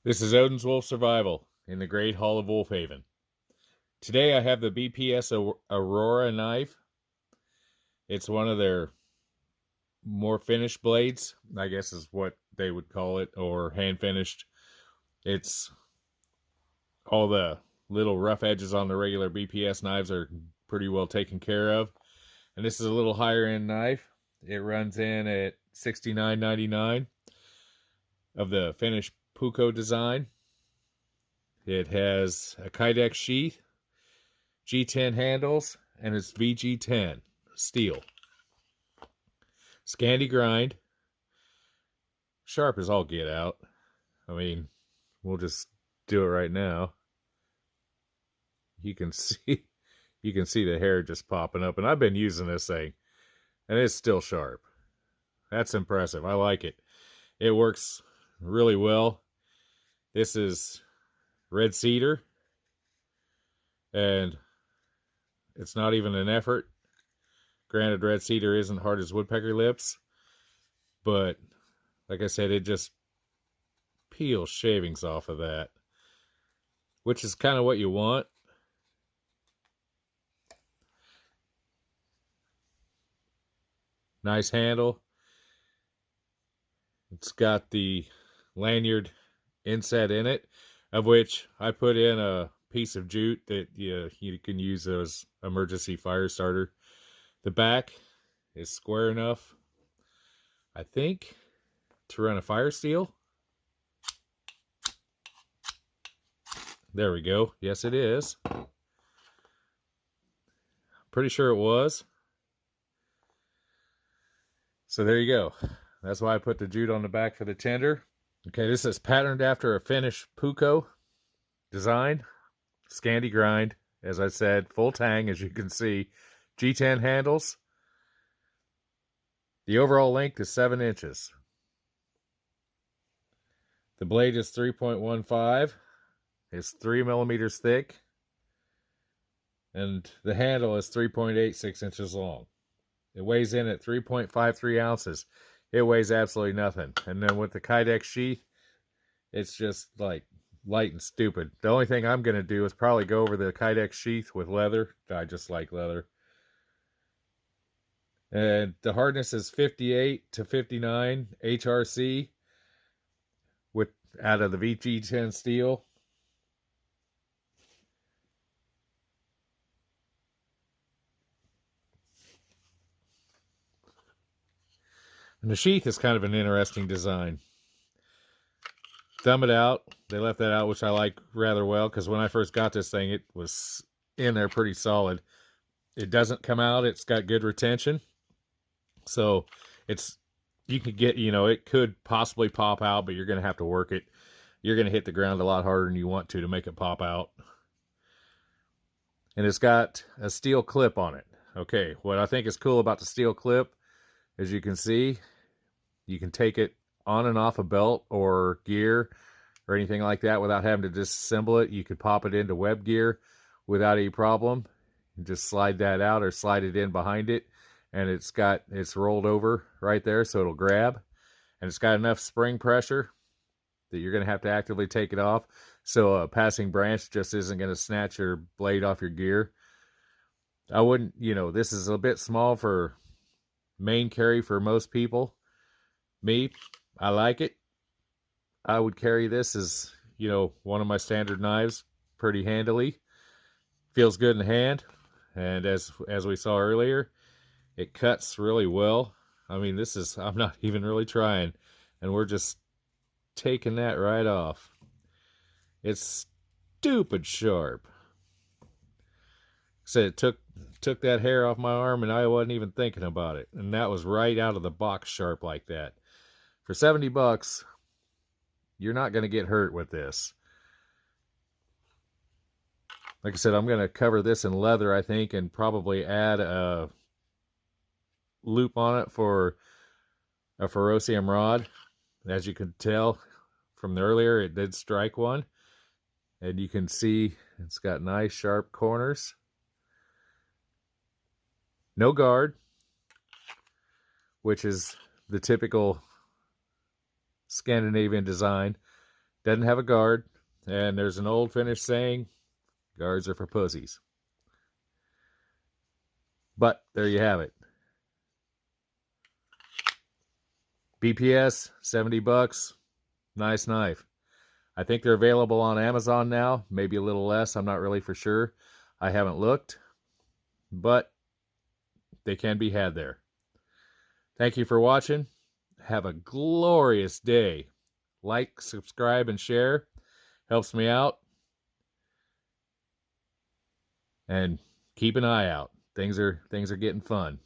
This is Odin's Wolf Survival in the Great Hall of Wolfhaven. Today I have the BPS Aurora knife. It's one of their more finished blades, I guess is what they would call it, or hand finished. It's all the little rough edges on the regular BPS knives are pretty well taken care of. And this is a little higher end knife. It runs in at $69.99 of the finished Puko design. It has a Kydex sheath, G10 handles, and it's VG10 steel. Scandi grind. Sharp as all get out. I mean, we'll just do it right now. You can see the hair just popping up, and I've been using this thing, and it's still sharp. That's impressive. I like it. It works really well. This is red cedar, and it's not even an effort. Granted, red cedar isn't hard as woodpecker lips, but like I said, it just peels shavings off of that, which is kind of what you want. Nice handle. It's got the lanyard inset in it, of which I put in a piece of jute that you can use as emergency fire starter. The back is square enough, I think, to run a fire steel. There we go. Yes, it is. Pretty sure it was. So there you go. That's why I put the jute on the back for the tender. Okay, this is patterned after a finished Puko design. Scandi grind, as I said, full tang, as you can see. G10 handles. The overall length is 7 inches. The blade is 3.15. It's 3 millimeters thick. And the handle is 3.86 inches long. It weighs in at 3.53 ounces. It weighs absolutely nothing. And then with the Kydex sheath, it's just like light and stupid. The only thing I'm going to do is probably go over the Kydex sheath with leather. I just like leather. And the hardness is 58 to 59 HRC with out of the VG10 steel. And the sheath is kind of an interesting design. Thumb it out. They left that out, which I like rather well, because when I first got this thing, it was in there pretty solid. It doesn't come out. It's got good retention. So it's, you could get, it could possibly pop out, but you're going to have to work it. You're going to hit the ground a lot harder than you want to make it pop out. And it's got a steel clip on it. Okay, what I think is cool about the steel clip, as you can see, you can take it on and off a belt or gear or anything like that without having to disassemble it. You could pop it into web gear without any problem. You just slide that out or slide it in behind it, and it's rolled over right there, so it'll grab. And it's got enough spring pressure that you're going to have to actively take it off, so a passing branch just isn't going to snatch your blade off your gear. I wouldn't, this is a bit small for main carry for most people. Me, I like it. I would carry this as, one of my standard knives pretty handily. Feels good in the hand. And as we saw earlier, it cuts really well. I mean, I'm not even really trying. And we're just taking that right off. It's stupid sharp. Said it took that hair off my arm and I wasn't even thinking about it. And that was right out of the box sharp like that. For $70, you're not going to get hurt with this. Like I said, I'm going to cover this in leather, I think, and probably add a loop on it for a ferrocium rod. As you can tell from the earlier, it did strike one. And you can see it's got nice sharp corners. No guard, which is the typical Scandinavian design. Doesn't have a guard. And there's an old Finnish saying, guards are for pussies. But there you have it. BPS, 70 bucks. Nice knife. I think they're available on Amazon now, maybe a little less. I'm not really for sure. I haven't looked, but they can be had there. Thank you for watching. Have a glorious day. Like, subscribe, and share. Helps me out. And keep an eye out. Things are getting fun.